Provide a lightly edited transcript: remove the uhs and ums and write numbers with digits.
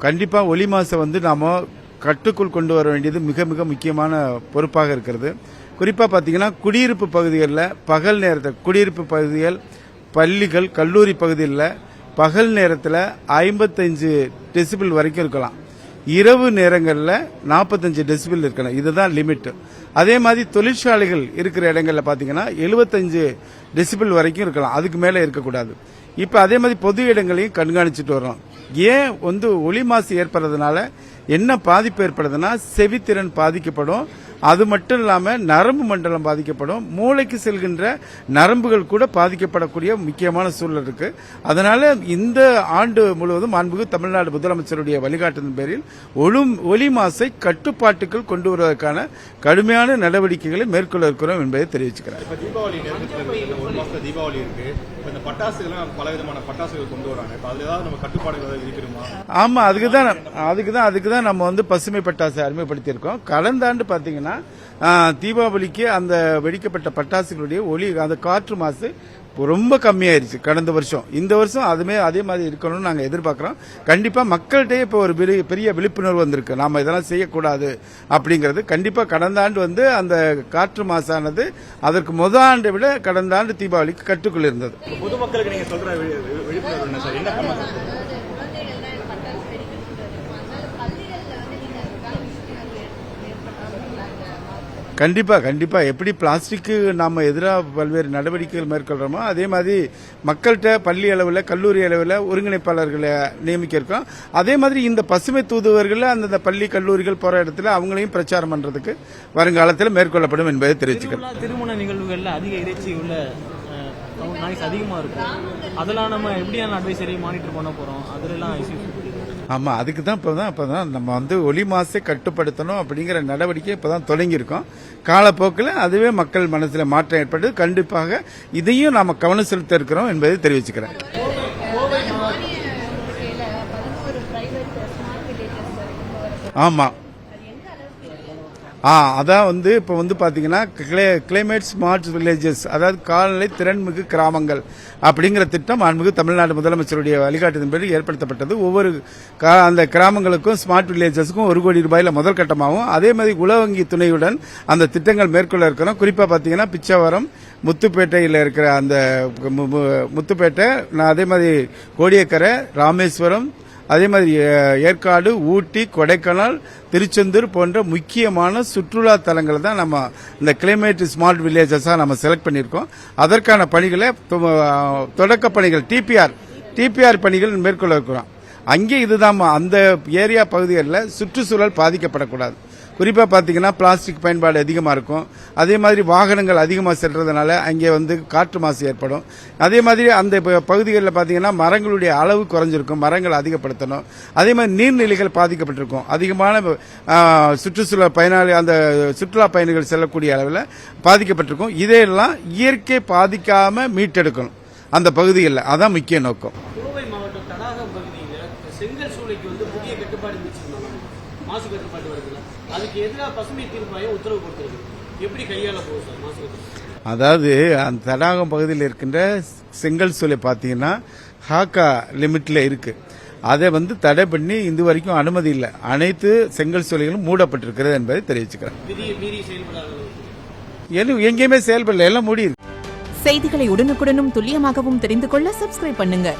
கண்டிப்பா ஒலி மாசை நாம கட்டுக்குள் கொண்டு வர வேண்டியது மிக மிக முக்கியமான பொறுப்பாக இருக்கிறது. குறிப்பா பாத்தீங்கன்னா குடியிருப்பு பகுதிகளில் பகல் நேரத்தில் குடியிருப்பு பகுதிகள், பள்ளிகள், கல்லூரி பகுதிகளில் பகல் நேரத்தில் 55 டெசிபிள் வரைக்கும் இருக்கலாம். இரவு நேரங்களில் 45 டெசிபிள் இருக்கலாம். இதுதான் லிமிட். அதே மாதிரி தொழிற்சாலைகள் இருக்கிற இடங்கள்ல பாத்தீங்கன்னா 75 டெசிபிள் வரைக்கும் இருக்கலாம். அதுக்கு மேல இருக்கக்கூடாது. இப்ப அதே மாதிரி பொது இடங்களையும் கண்காணிச்சுட்டு வரோம். ஏன் ஒளி மாசு ஏற்படுறதுனால என்ன பாதிப்பு ஏற்படுதுன்னா செவித்திறன் பாதிக்கப்படும். அது மட்டும் இல்லாம நரம்பு மண்டலம் பாதிக்கப்படும். மூளைக்கு செல்கின்ற நரம்புகள் கூட பாதிக்கப்படக்கூடிய முக்கியமான சூழல் இருக்கு. அதனால இந்த ஆண்டு முழுவதும் மாண்புமிகு தமிழ்நாடு முதலமைச்சருடைய வழிகாட்டுதலின் பேரில் ஒலி மாசை கட்டுப்பாட்டுக்குள் கொண்டு வருவதற்கான கடுமையான நடவடிக்கைகளை மேற்கொள்ள இருக்கிறோம் என்பதை தெரிவிச்சுக்கிறேன். தீபாவளி நேரத்தில் தீபாவளி இருக்கு. இந்த பட்டாசுகள் பல விதமான பட்டாசுகள் கொண்டு வராங்க. அதுல ஏதாவது நம்ம கட்டுப்பாடுகள் விதிக்கிறோமா? ஆமா, அதுக்கு தான் நம்ம பசுமை பட்டாசு அறிமுகப்படுத்தி இருக்கோம். கடந்த ஆண்டு பாத்தீங்கன்னா தீபாவளிக்கு அந்த வெடிக்கப்பட்ட பட்டாசுகளுடைய ஒலி அந்த காற்று மாசு ரொம்ப கம்மியாயிருச்சு கடந்த வருஷம். இந்த வருஷம் அதே மாதிரி இருக்கணும்னு நாங்க எதிர்பார்க்கிறோம். கண்டிப்பா மக்கள்கிட்ட இப்ப ஒரு பெரிய விழிப்புணர்வு வந்திருக்கு. நாம இதெல்லாம் செய்யக்கூடாது அப்படிங்கிறது. கண்டிப்பா கடந்த ஆண்டு அந்த காற்று மாசானது அதற்கு முதல் ஆண்டை விட கடந்த ஆண்டு தீபாவளிக்கு கட்டுக்குள் இருந்தது. பொதுமக்களுக்கு நீங்க சொல்ற விழிப்புணர்வு என்ன சார்? என்ன பண்ண கண்டிப்பா எப்படி பிளாஸ்டிக்கு நாம எதிராக பல்வேறு நடவடிக்கைகள் மேற்கொள்றோமோ அதே மாதிரி மக்கள்கிட்ட பள்ளி அளவில், கல்லூரி அளவில் ஒருங்கிணைப்பாளர்களை நியமிக்க இருக்கோம். அதே மாதிரி இந்த பசுமை தூதுவர்கள் அந்த பள்ளி கல்லூரிகள் போற இடத்துல அவங்களையும் பிரச்சாரம் பண்றதுக்கு வருங்காலத்தில் மேற்கொள்ளப்படும் என்பதை தெரிவிச்சுக்கிறேன். திருமண நிகழ்வுகள்ல அதிக இறைச்சி உள்ள அதிகமா இருக்கும். அதெல்லாம் நம்ம எப்படியான அட்வைசரி மானிட்டர் பண்ண போறோம்? அதெல்லாம் ஆமா, அதுக்கு தான் இப்பதான் நம்ம ஒலி மாசை கட்டுப்படுத்தணும் அப்படிங்கிற நடவடிக்கை இப்பதான் தொடங்கியிருக்கோம். காலப்போக்கில் அதுவே மக்கள் மனசுல மாற்றம் ஏற்பட்டு கண்டிப்பாக இதையும் நாம கவனம் செலுத்த இருக்கிறோம் என்பதை தெரிவிச்சுக்கிறேன். ஆமா, அதான் இப்ப பாத்தீங்கன்னா கிளைமேட் ஸ்மார்ட் வில்லேஜஸ், அதாவது காலநிலை திறன்மிகு கிராமங்கள் அப்படிங்கிற திட்டம் மாண்புமிகு தமிழ்நாடு முதலமைச்சருடைய வழிகாட்டுதலின்படி ஏற்படுத்தப்பட்டது. ஒவ்வொரு அந்த கிராமங்களுக்கும் ஸ்மார்ட் வில்லேஜஸ்க்கும் 1 கோடி ரூபாயில முதல் கட்டமாகும். அதே மாதிரி உள வங்கி துணையுடன் அந்த திட்டங்கள் மேற்கொள்ள இருக்கிறோம். குறிப்பா பாத்தீங்கன்னா பிச்சவரம், முத்துப்பேட்டையில் இருக்கிற அந்த முத்துப்பேட்டை, அதே மாதிரி கோடியக்கரை, ராமேஸ்வரம், அதே மாதிரி ஏற்காடு, ஊட்டி, கொடைக்கானல், திருச்செந்தூர் போன்ற முக்கியமான சுற்றுலா தலங்களை தான் நம்ம இந்த கிளைமேட் ஸ்மார்ட் வில்லேஜஸா நம்ம செலக்ட் பண்ணியிருக்கோம். அதற்கான பணிகளை தொடக்க பணிகள் டிபிஆர் பணிகள் மேற்கொள்ள இருக்கிறோம். அங்கே இதுதான் அந்த ஏரியா பகுதிகளில் சுற்றுச்சூழல் பாதிக்கப்படக்கூடாது. குறிப்பா பாத்தீங்கன்னா பிளாஸ்டிக் பயன்பாடு அதிகமா இருக்கும். அதே மாதிரி வாகனங்கள் அதிகமா செல்றதுனால அங்கே காற்று மாசு ஏற்படும். அதே மாதிரி அந்த பகுதிகளில் பாத்தீங்கன்னா மரங்களுடைய அளவு குறைஞ்சிருக்கும். மரங்கள் அதிகப்படுத்தணும். அதே மாதிரி நீர்நிலைகள் பாதிக்கப்பட்டிருக்கும். அதிகமான சுற்றுச்சூழல் அந்த சுற்றுலா பயணிகள் செல்லக்கூடிய அளவில் பாதிக்கப்பட்டிருக்கும். இதையெல்லாம் இயற்கை பாதிக்காம மீட்டெடுக்கணும் அந்த பகுதிகளில். அதான் முக்கிய நோக்கம். மாவட்டம் தடாகம் பகுதியில் செங்கல் சூளைக்கு புதிய கட்டுப்பாடு மாசு கட்டுப்பாடு வருதுல, அதுக்கு எதிராக பசுமை தீர்ப்பாயம் உத்தரவு கொடுத்திருக்கு. எப்படி கையாள போகுது சார் மாசு கட்டுப்பாடு? அதாவது அந்த தடாகம் பகுதியில் இருக்கின்ற செங்கல் சூளை பாத்தீங்கன்னா ஹாக்கா லிமிட்ல இருக்கு. அதை தடை பண்ணி இது வரைக்கும் அனுமதி இல்லை. அனைத்து செங்கல் சூளைகளும் மூடப்பட்டிருக்கிறது என்பதை தெரிவிச்சுக்கிறேன். எங்கேயுமே செயல்படல, எல்லாம் மூடி இருக்கு. செய்திகளை உடனுக்குடனும் துல்லியமாகவும் தெரிந்து கொள்ள சப்ஸ்கிரைப் பண்ணுங்க.